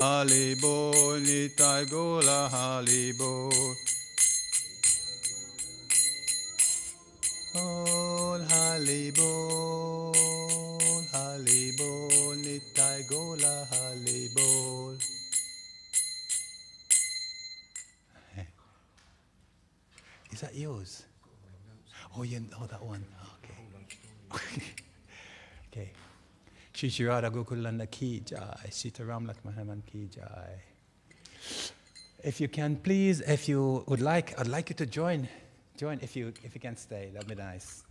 Halibo, Nitai Gola, Halibo. Ol Halibo, Halibo, Nitai Gola, Halibo. Is that yours? Oh, that one. Okay. Okay. Shri Shri Radha Gokulanda Ki Jai, Sita Ramlat Mahaman Ki Jai. If you can, please, if you would like, I'd like you to join if you can stay. That'd be nice.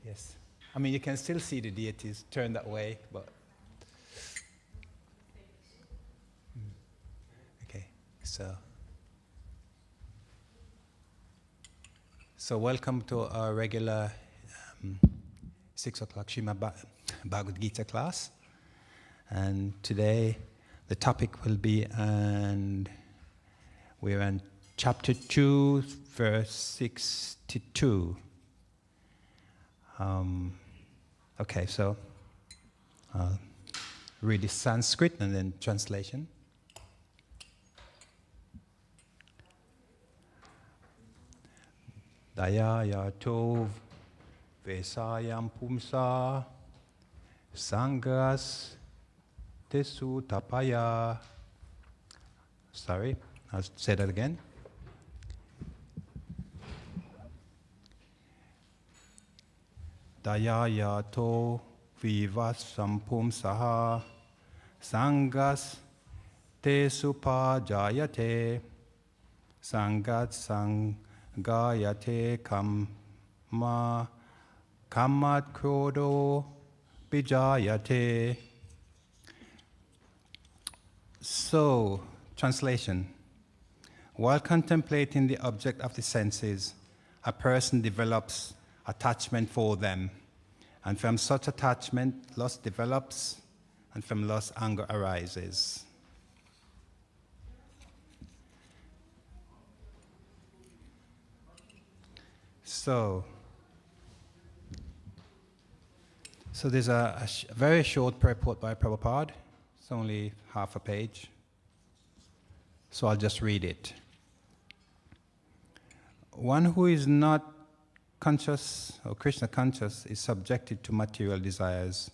Yes. I mean, you can still see the deities turn that way, but okay. So welcome to our regular 6 o'clock Srimad Bhagavad Gita class. And today the topic will be, and we're in chapter 2, verse 62. Okay, so I'll read the Sanskrit and then translation. Daya Yatov Vesayam Pumsa Sangas Tesu Tapaya. Sorry, I'll say that again. Daya Yato Vivasam Pumsaha Sangas Tesu Pajayate Sangat Sangayate Kamma Kamat Krodo Bijayate. So, translation. While contemplating the object of the senses, a person develops attachment for them, and from such attachment, lust develops, and from lust, anger arises. So there's a very short purport by Prabhupada. It's only half a page. So I'll just read it. One who is not conscious or Krishna conscious is subjected to material desires.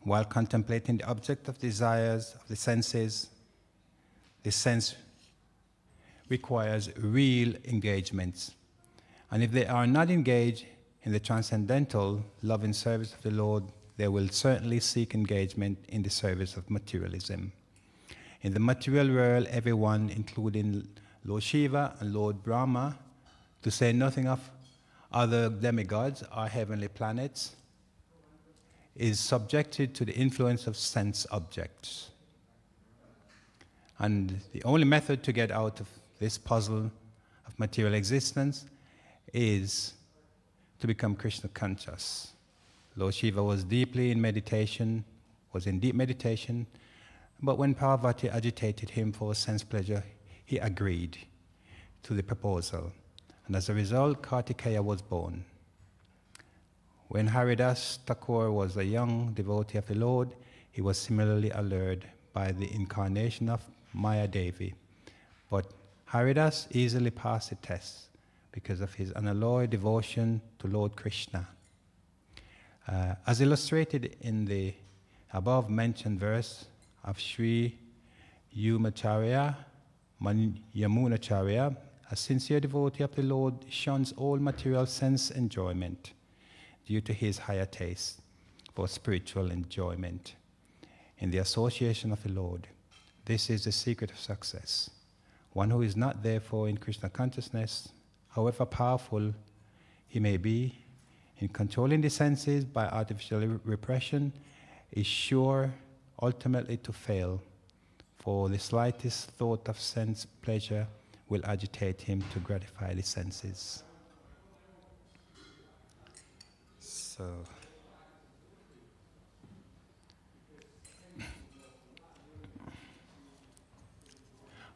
While contemplating the object of desires of the senses, the sense requires real engagements. And if they are not engaged in the transcendental love and service of the Lord, they will certainly seek engagement in the service of materialism. In the material world, everyone, including Lord Shiva and Lord Brahma, to say nothing of other demigods or heavenly planets, is subjected to the influence of sense objects. And the only method to get out of this puzzle of material existence is to become Krishna conscious. Lord Shiva was in deep meditation, but when Parvati agitated him for sense pleasure, he agreed to the proposal. And as a result, Kartikeya was born. When Haridas Thakur was a young devotee of the Lord, he was similarly allured by the incarnation of Maya Devi. But Haridas easily passed the test because of his unalloyed devotion to Lord Krishna. As illustrated in the above-mentioned verse of Sri Yamunacharya, a sincere devotee of the Lord shuns all material sense enjoyment due to his higher taste for spiritual enjoyment in the association of the Lord. This is the secret of success. One who is not therefore in Krishna consciousness, however powerful he may be, in controlling the senses by artificial repression, is sure ultimately to fail, for the slightest thought of sense pleasure will agitate him to gratify the senses. So,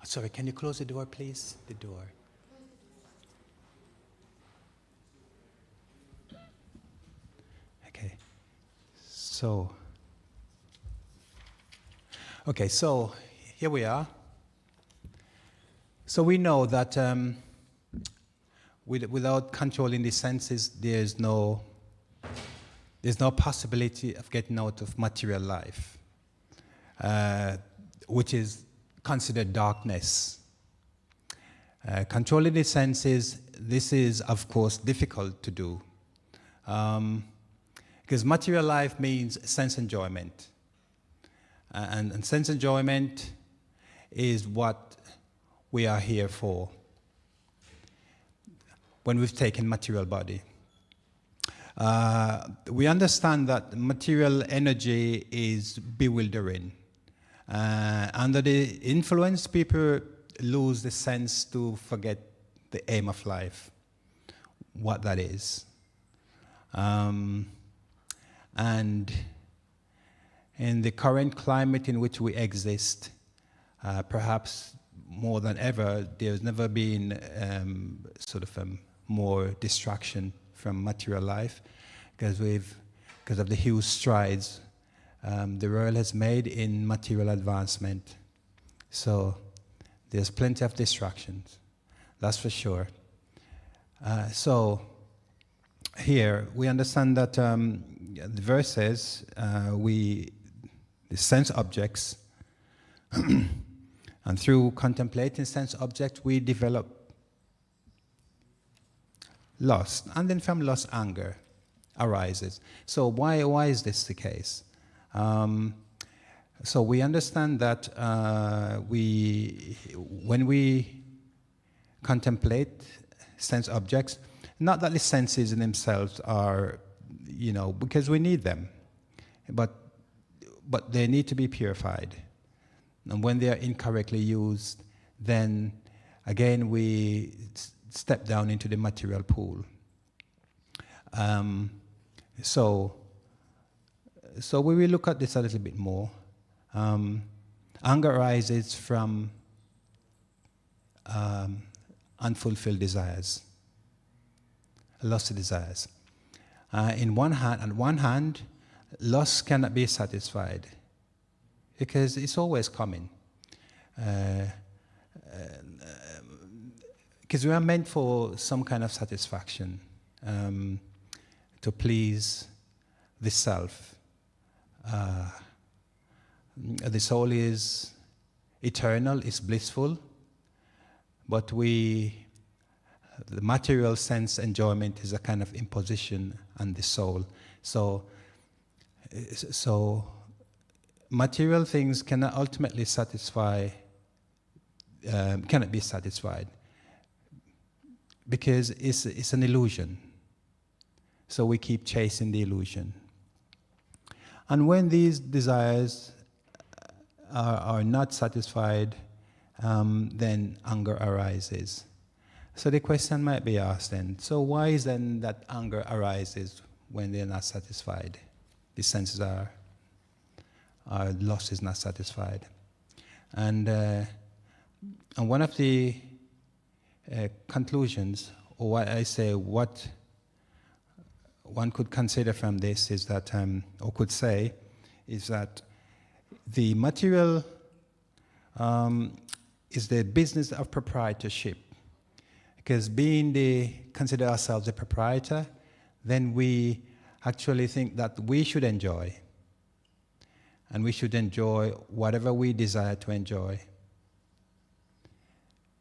sorry, can you close the door, please? The door. Okay. So, Okay, so here we are. So we know that without controlling the senses, there's no possibility of getting out of material life, which is considered darkness. Controlling the senses, this is, of course, difficult to do. Because material life means sense enjoyment. And sense enjoyment is what we are here for when we've taken material body. We understand that material energy is bewildering. Under the influence, people lose the sense to forget the aim of life, what that is. And in the current climate in which we exist, perhaps more than ever, there's never been more distraction from material life, because of the huge strides the world has made in material advancement. So there's plenty of distractions, that's for sure. So here we understand that the verse says the sense objects, and through contemplating sense objects, we develop lust, and then from lust, anger arises. So why is this the case? So we understand that when we contemplate sense objects, not that the senses in themselves are, because we need them, but they need to be purified. And when they are incorrectly used, then again we step down into the material pool. So we will look at this a little bit more. Anger arises from unfulfilled desires, lusty desires. On one hand, lust cannot be satisfied because it's always coming. Because we are meant for some kind of satisfaction, to please the self. The soul is eternal, is blissful, but the material sense enjoyment is a kind of imposition on the soul. So material things cannot ultimately cannot be satisfied, because it's an illusion. So we keep chasing the illusion. And when these desires are not satisfied, then anger arises. So the question might be asked then, so why is then that anger arises when they're not satisfied? The senses our lust is not satisfied. And one of the conclusions, or what one could consider from this is that, or could say, is that the material is the business of proprietorship. Because consider ourselves a proprietor, then we actually think that we should enjoy. And we should enjoy whatever we desire to enjoy.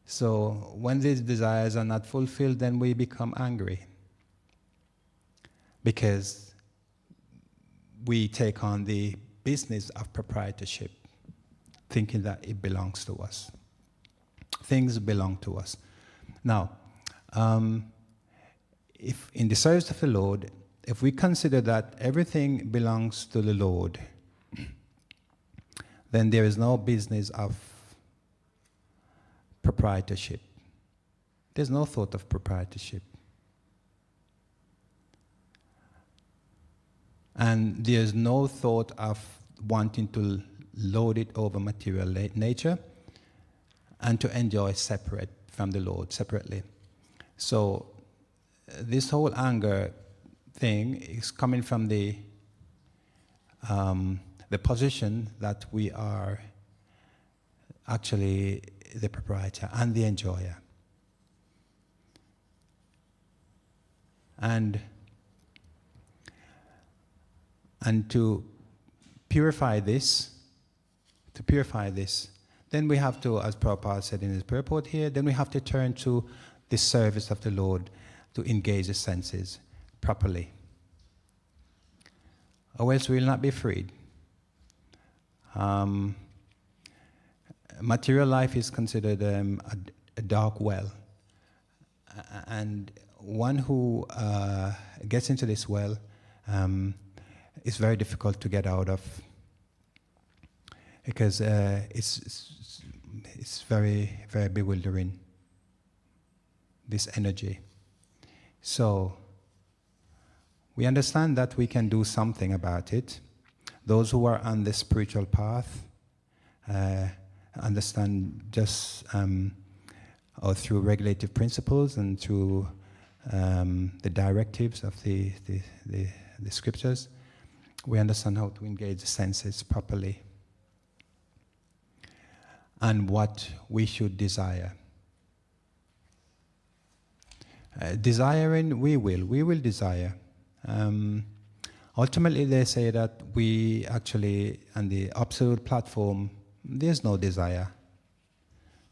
So when these desires are not fulfilled, then we become angry. Because we take on the business of proprietorship, thinking that it belongs to us. Things belong to us. Now, if in the service of the Lord, if we consider that everything belongs to the Lord, then there is no business of proprietorship. There's no thought of proprietorship. And there's no thought of wanting to load it over material nature and to enjoy separate from the Lord, separately. So this whole anger thing is coming from the position that we are actually the proprietor and the enjoyer. And to purify this, then we have to, as Prabhupada said in his purport here, then we have to turn to the service of the Lord to engage the senses properly. Or else we will not be freed. Material life is considered a dark well. And one who gets into this well is very difficult to get out of, because it's very, very bewildering, this energy. So we understand that we can do something about it. Those who are on the spiritual path understand just or through regulative principles and through the directives of the scriptures, we understand how to engage the senses properly and what we should desire. Desiring, we will desire. Ultimately, they say that we actually, on the absolute platform, there's no desire.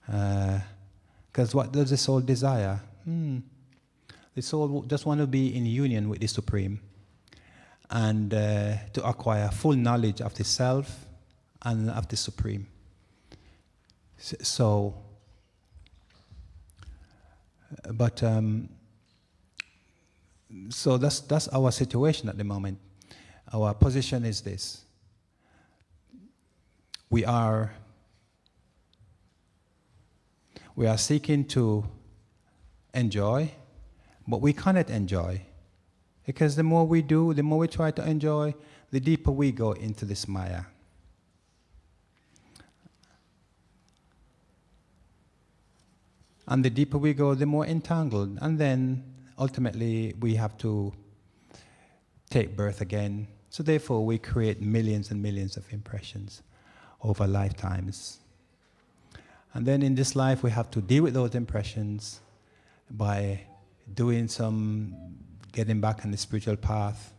Because what does the soul desire? The soul just want to be in union with the Supreme and to acquire full knowledge of the Self and of the Supreme. So, but so that's our situation at the moment. Our position is this: we are seeking to enjoy, but we cannot enjoy, because the more we do, the more we try to enjoy, the deeper we go into this Maya. And the deeper we go, the more entangled. And then, ultimately, we have to take birth again. So therefore, we create millions and millions of impressions over lifetimes. And then in this life, we have to deal with those impressions by doing getting back on the spiritual path,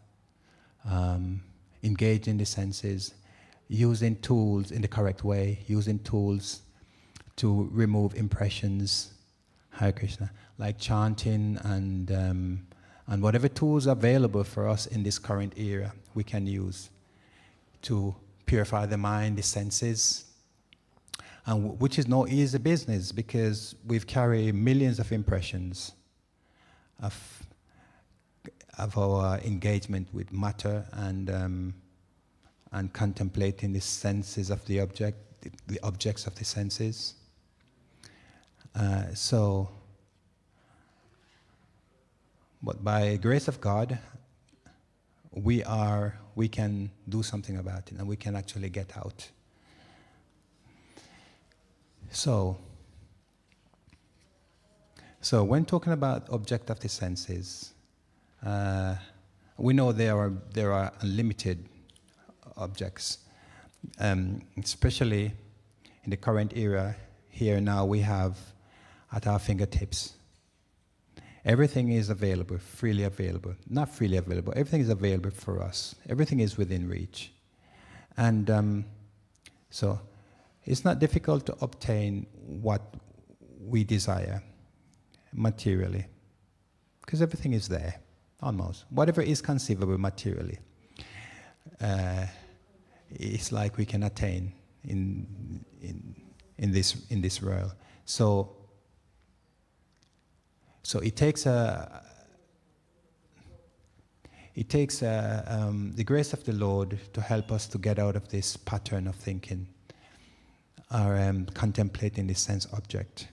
engaging the senses, using tools in the correct way, using tools to remove impressions, Hare Krishna, like chanting and whatever tools are available for us in this current era we can use to purify the mind, the senses, and which is no easy business, because we've carried millions of impressions of our engagement with matter and contemplating the senses of the objects of the senses. But by grace of God, we can do something about it, and we can actually get out. So when talking about object of the senses, we know there are unlimited objects, especially in the current era. Here now we have at our fingertips. Everything is available, freely available. Not freely available, everything is available for us. Everything is within reach. And so it's not difficult to obtain what we desire materially, because everything is there, almost. Whatever is conceivable materially, it's like we can attain in this world. So it takes the grace of the Lord to help us to get out of this pattern of thinking, or contemplating the sense object.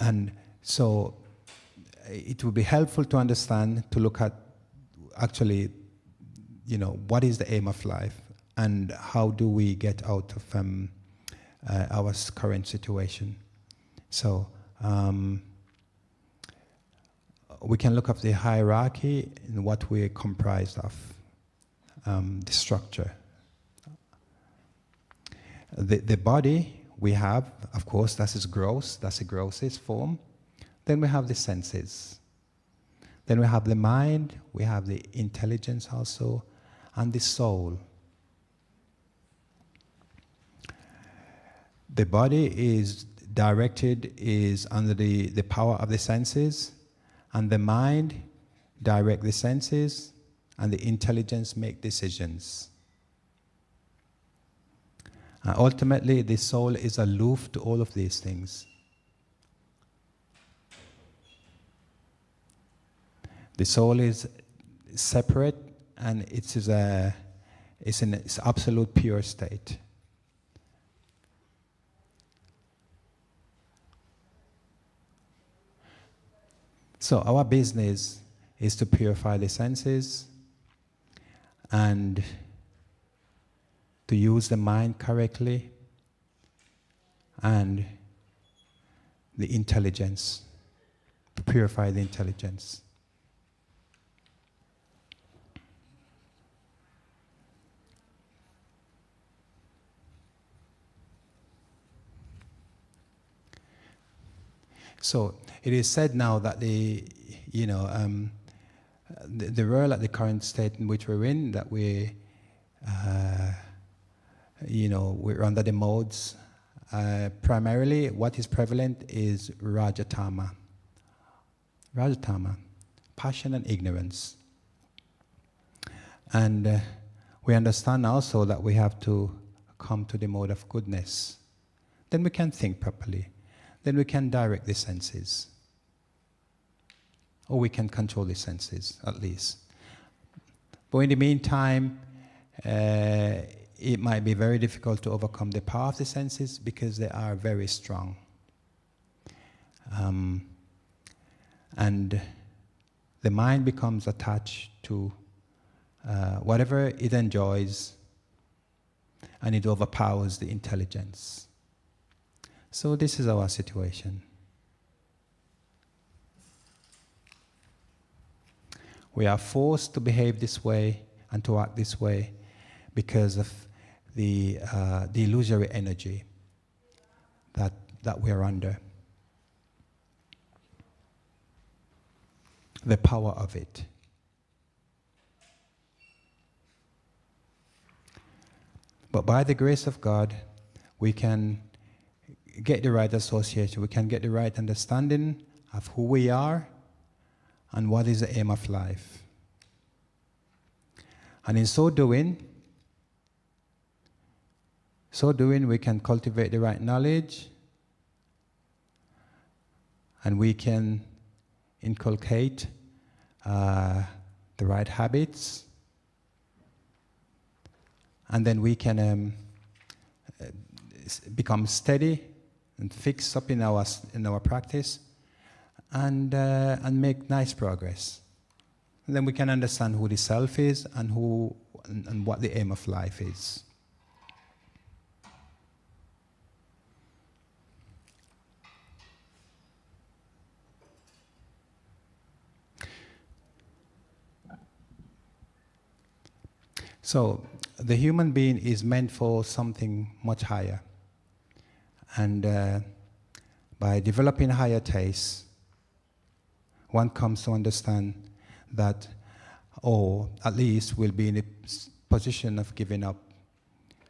And so it would be helpful to understand, to look at actually, what is the aim of life, and how do we get out of our current situation. So we can look up the hierarchy in what we're comprised of. the structure. The body we have, of course, that's its gross, that's the grossest form. Then we have the senses. Then we have the mind, we have the intelligence also, and the soul. The body is directed, is under the power of the senses, and the mind direct the senses, and the intelligence make decisions. Ultimately, the soul is aloof to all of these things. The soul is separate, and it's in its absolute pure state. So our business is to purify the senses and to use the mind correctly and the intelligence, to purify the intelligence. So it is said now that the world at the current state in which we're in, that we're under the modes. Primarily, what is prevalent is Rajatama. Rajatama, passion and ignorance. And we understand also that we have to come to the mode of goodness. Then we can think properly. Then we can direct the senses. Or we can control the senses, at least. But in the meantime, it might be very difficult to overcome the power of the senses because they are very strong. And the mind becomes attached to whatever it enjoys, and it overpowers the intelligence. So this is our situation. We are forced to behave this way and to act this way because of the illusory energy that we are under. The power of it. But by the grace of God, we can get the right association, we can get the right understanding of who we are and what is the aim of life. And in so doing, we can cultivate the right knowledge, and we can inculcate the right habits, and then we can become steady and fixed up in our practice, and make nice progress. And then we can understand who the self is and what the aim of life is. So the human being is meant for something much higher. And by developing higher tastes, one comes to understand that, or at least will be in a position of giving up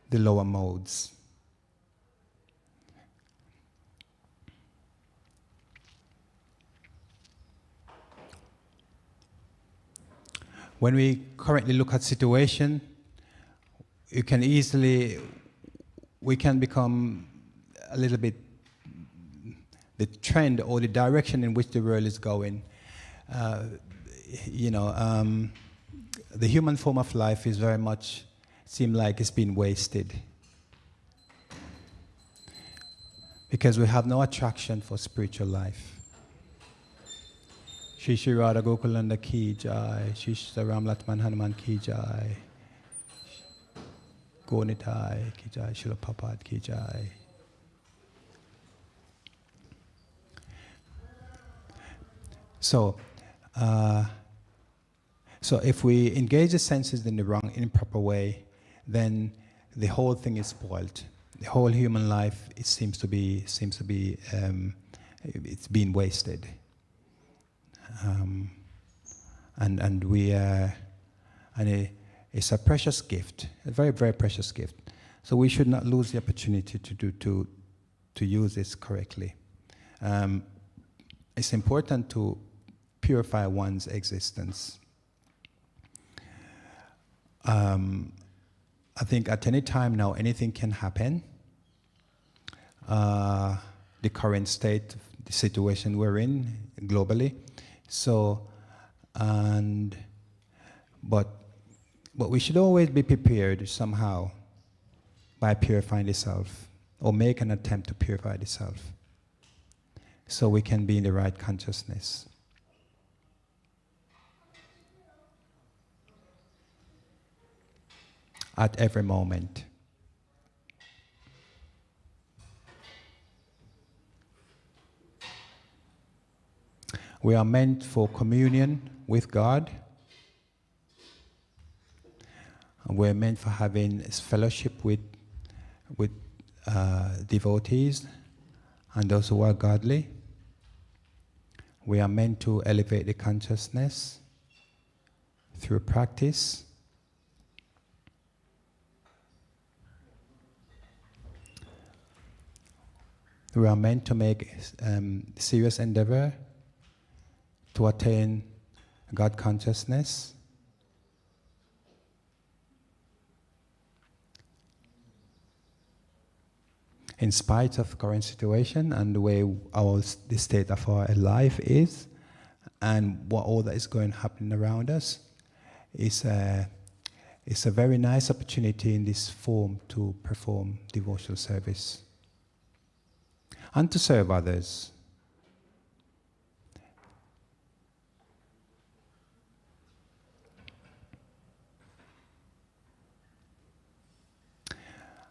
the lower modes. When we currently look at situation, we can become a little bit the trend or the direction in which the world is going. The human form of life is very much seem like it's been wasted because we have no attraction for spiritual life. Shri Shri Radha Gokulanda Ki Jai, Shri Shri Ram Latman Hanuman Ki Jai, Gonitai Ki Jai, Srila Prabhupada Ki Jai. So So if we engage the senses in the wrong, improper way, then the whole thing is spoiled. The whole human life, it seems to be it's been wasted. It's a precious gift, a very, very precious gift. So we should not lose the opportunity to use this correctly. It's important to purify one's existence. I think at any time now, anything can happen. The current state, the situation we're in globally. So, but we should always be prepared somehow by purifying the self, or make an attempt to purify the self, so we can be in the right consciousness. At every moment. We are meant for communion with God. We're meant for having fellowship with devotees and those who are godly. We are meant to elevate the consciousness through practice. We are meant to make serious endeavor to attain God consciousness. In spite of current situation and the way the state of our life is, and what all that is going to happen around us, it's a very nice opportunity in this form to perform devotional service and to serve others.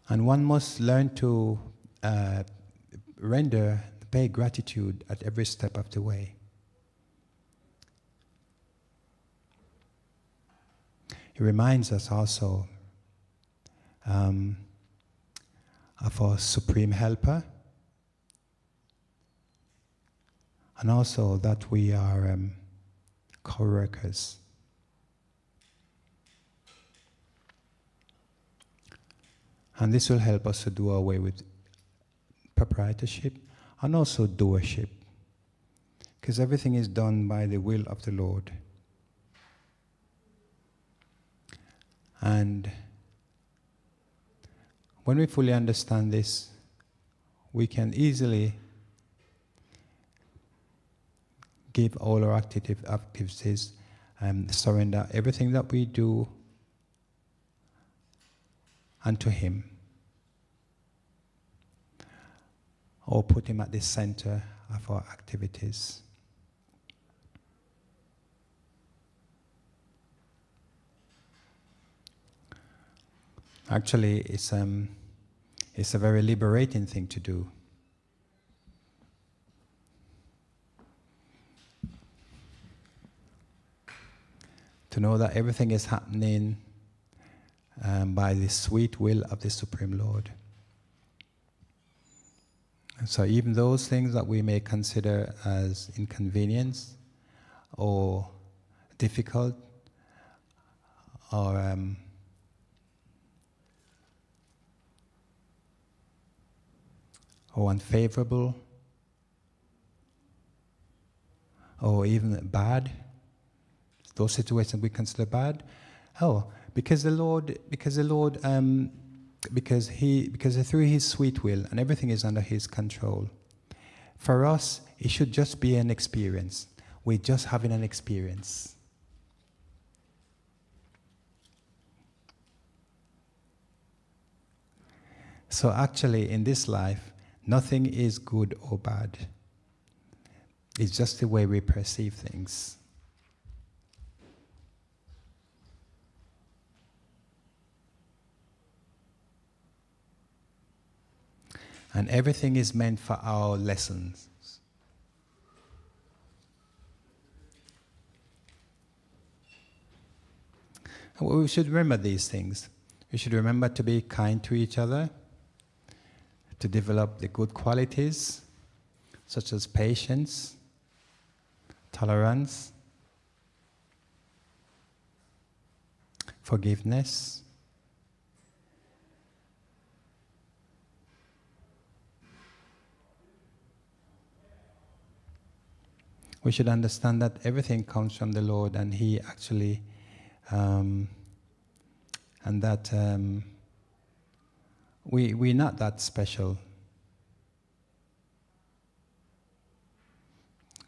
And one must learn to pay gratitude at every step of the way. It reminds us also of our Supreme Helper, and also that we are co-workers. And this will help us to do away with proprietorship and also doership, because everything is done by the will of the Lord. And when we fully understand this, we can easily give all our activities and surrender everything that we do unto Him, or put Him at the center of our activities. Actually, it's a very liberating thing to do. To know that everything is happening by the sweet will of the Supreme Lord. And so even those things that we may consider as inconvenience or difficult or unfavorable or even bad, those situations we consider bad, because through His sweet will and everything is under His control. For us, it should just be an experience. We're just having an experience. So actually, in this life, nothing is good or bad. It's just the way we perceive things. And everything is meant for our lessons. We should remember these things. We should remember to be kind to each other, to develop the good qualities, such as patience, tolerance, forgiveness. We should understand that everything comes from the Lord, and He actually, and that we're not that special.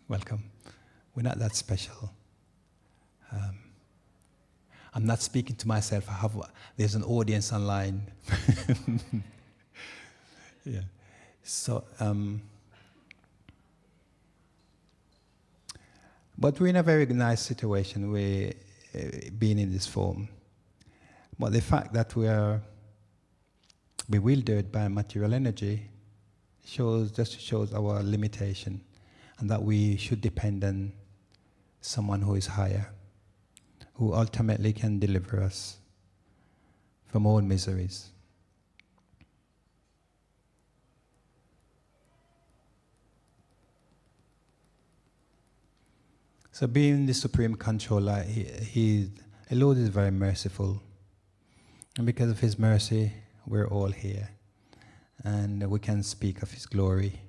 Welcome. We're not that special. I'm not speaking to myself. There's an audience online. Yeah. So, but we're in a very nice situation. We're being in this form. But the fact that we are bewildered by material energy just shows our limitation, and that we should depend on someone who is higher, who ultimately can deliver us from all miseries. So being the supreme controller, the Lord is very merciful. And because of His mercy, we're all here. And we can speak of His glory.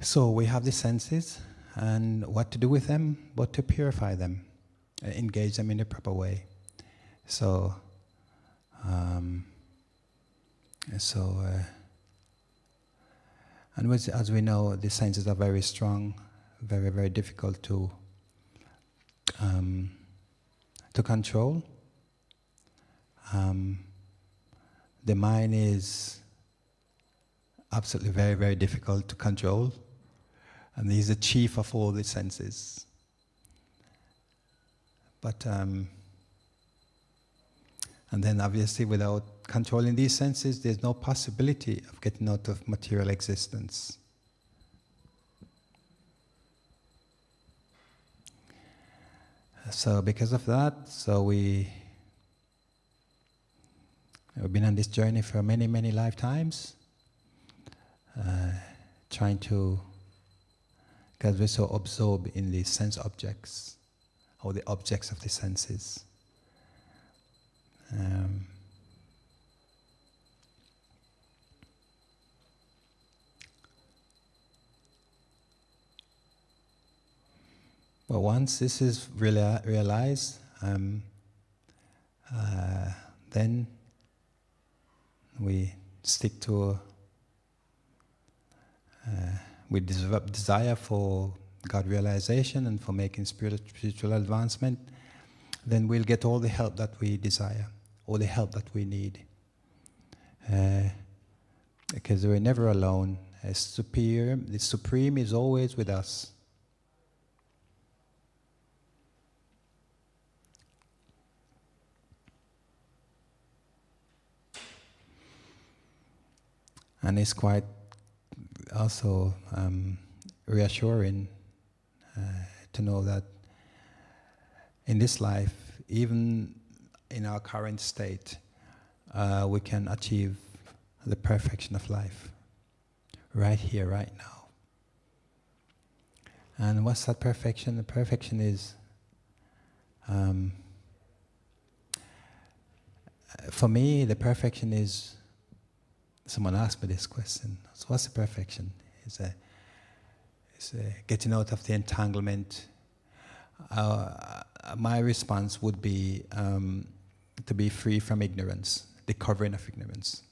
So we have the senses, and what to do with them, but to purify them, engage them in the proper way. So, and as we know, the senses are very strong, very, very difficult to control. The mind is absolutely very, very difficult to control. And He's the chief of all the senses. But, and then obviously without controlling these senses, there's no possibility of getting out of material existence. So because of that, we've been on this journey for many, many lifetimes, trying to, because we're so absorbed in the sense objects, or the objects of the senses. But once this is realized, then we stick to we develop desire for God realization and for making spiritual advancement, then we'll get all the help that we desire, all the help that we need. Because we're never alone. The Supreme is always with us. And it's quite also reassuring to know that in this life, even in our current state, we can achieve the perfection of life right here, right now. And what's that perfection? The perfection is, for me, the perfection is, someone asked me this question. So what's the perfection? It's getting out of the entanglement. My response would be to be free from ignorance, the covering of ignorance.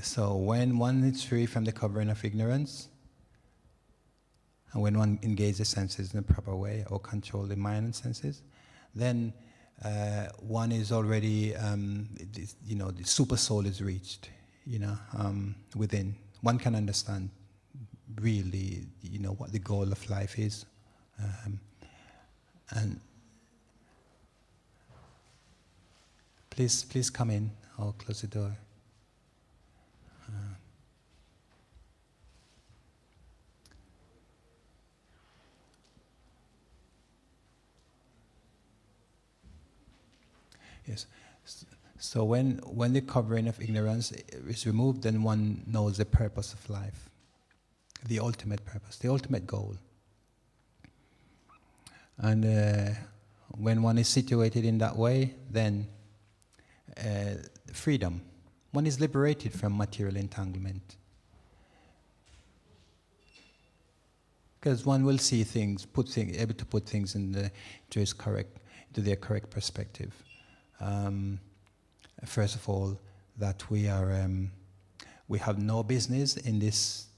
So when one is free from the covering of ignorance, and when one engages the senses in a proper way, or control the mind and senses, then one is already, the super soul is reached, within. One can understand really, what the goal of life is. And please come in. I'll close the door. Yes. So when the covering of ignorance is removed, then one knows the purpose of life, the ultimate purpose, the ultimate goal. And when one is situated in that way, then freedom. One is liberated from material entanglement. Because one will see things, able to put things into their correct perspective. First of all, that we have no business in this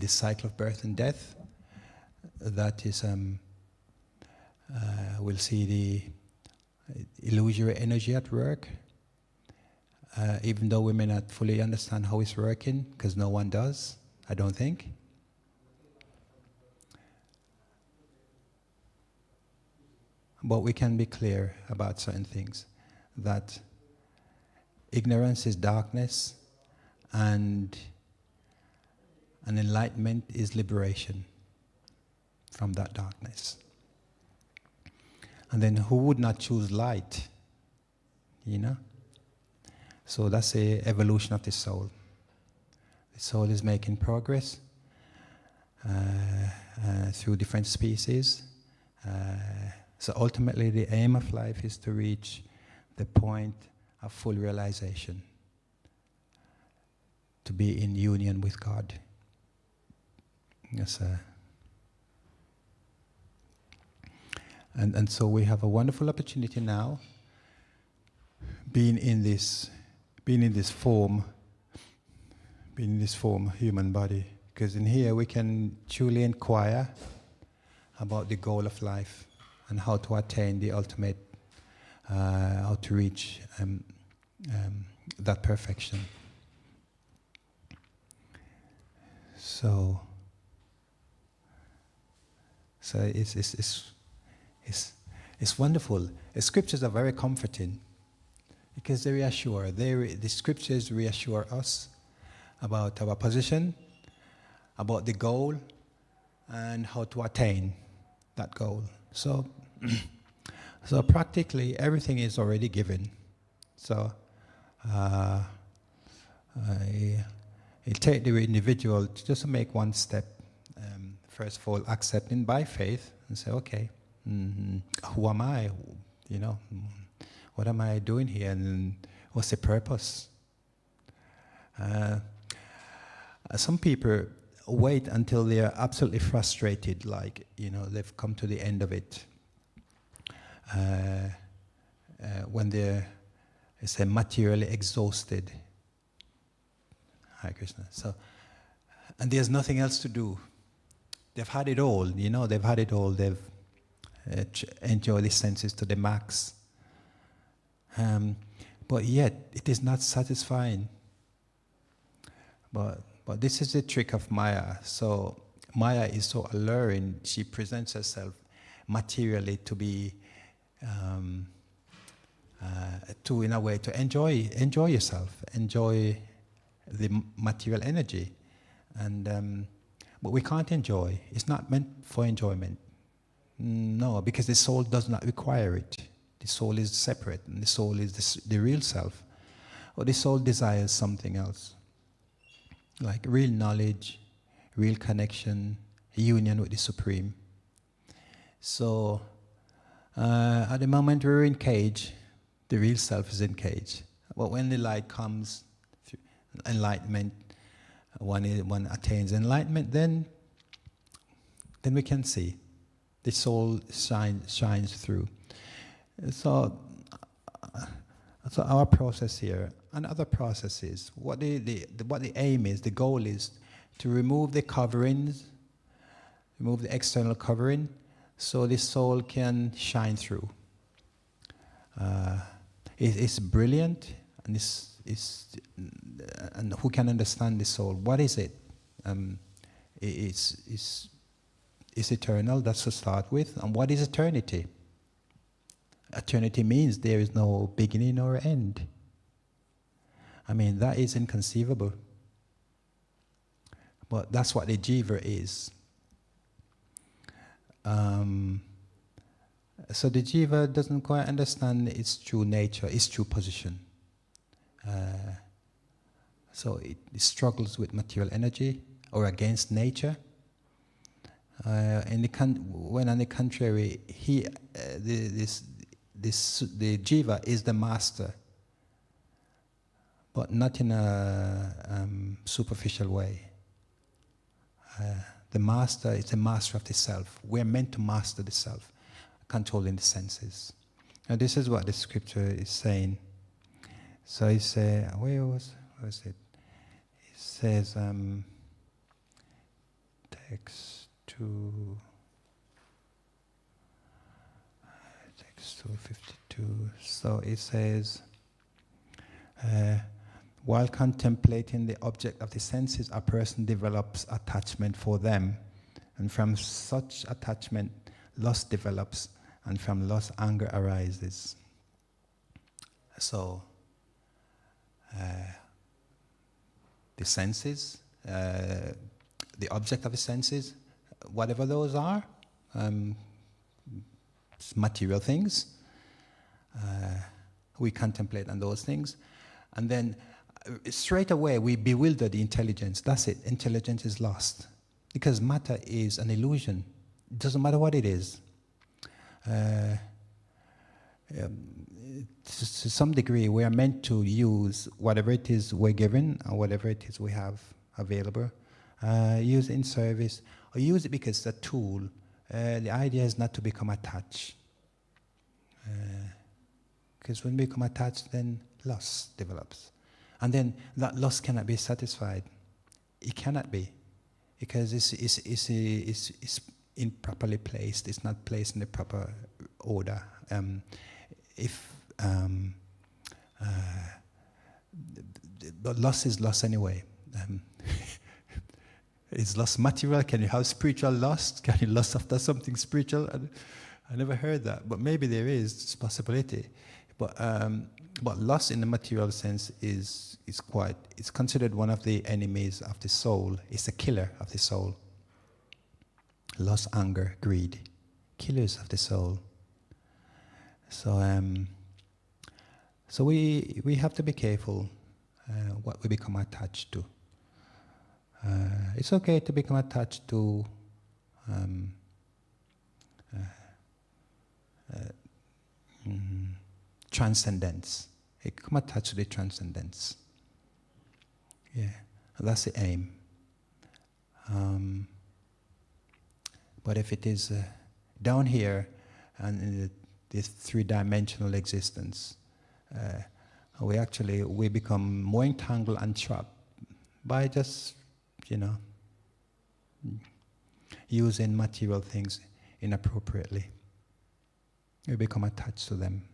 cycle of birth and death. That is, we'll see the illusory energy at work, even though we may not fully understand how it's working, because no one does, I don't think. But we can be clear about certain things, that ignorance is darkness, and enlightenment is liberation from that darkness. And then who would not choose light? So that's the evolution of the soul. The soul is making progress through different species. So ultimately the aim of life is to reach the point of full realization, to be in union with God. Yes, and so we have a wonderful opportunity now, being in this form, human body, because in here we can truly inquire about the goal of life and how to attain the ultimate, how to reach that perfection. So it's wonderful. The scriptures are very comforting because they reassure. The scriptures reassure us about our position, about the goal, and how to attain that goal. So practically everything is already given. So it takes the individual to just make one step. First of all, accepting by faith and say, okay, who am I? What am I doing here? And what's the purpose? Some people wait until they are absolutely frustrated, like, they've come to the end of it. When they're, materially exhausted. Hare Krishna. So, and there's nothing else to do. They've had it all, they've had it all. They've enjoyed the senses to the max. But yet, it is not satisfying. But this is the trick of Maya. So Maya is so alluring. She presents herself materially to be, in a way, to enjoy yourself, enjoy the material energy, and but we can't enjoy. It's not meant for enjoyment. No, because the soul does not require it. The soul is separate, and the soul is the real self. Or the soul desires something else, like real knowledge, real connection, union with the Supreme. So, at the moment we're in cage, the real self is in cage. But when the light comes, enlightenment, one attains enlightenment, then we can see. The soul shines through. So our process here and other processes, what the aim is, the goal is to remove the coverings, remove the external covering, so the soul can shine through. It's brilliant, and and who can understand the soul? What is it? is eternal. That's to start with. And what is eternity? Eternity means there is no beginning or end. I mean, that is inconceivable. But that's what the jiva is. So the jiva doesn't quite understand its true nature, its true position. So it struggles with material energy or against nature. When on the contrary, the jiva is the master, but not in a superficial way. The master is the master of the self. We're meant to master the self, controlling the senses. Now this is what the scripture is saying. So he said, where was it? It says, text 252. So it says, while contemplating the object of the senses, a person develops attachment for them. And from such attachment, lust develops, and from lust, anger arises. So, the senses, the object of the senses, whatever those are, material things, we contemplate on those things, and then straight away we bewilder the intelligence. That's it. Intelligence is lost. Because matter is an illusion. It doesn't matter what it is. To some degree, we are meant to use whatever it is we're given or whatever it is we have available. Use it in service, or use it because it's a tool. The idea is not to become attached. Because when we become attached, then lust develops. And then that lust cannot be satisfied. It cannot be. Because it's improperly placed. It's not placed in the proper order. But lust is lust anyway. Is lust material? Can you have spiritual lust? Can you lust after something spiritual? I never heard that, but maybe there is this possibility. But lust in the material sense is it's considered one of the enemies of the soul. It's a killer of the soul. Lust, anger, greed, killers of the soul. So we have to be careful what we become attached to. It's okay to become attached to transcendence. Become attached to the transcendence. Yeah, that's the aim. But if it is down here and in this three-dimensional existence, we become more entangled and trapped by just, using material things inappropriately. We become attached to them.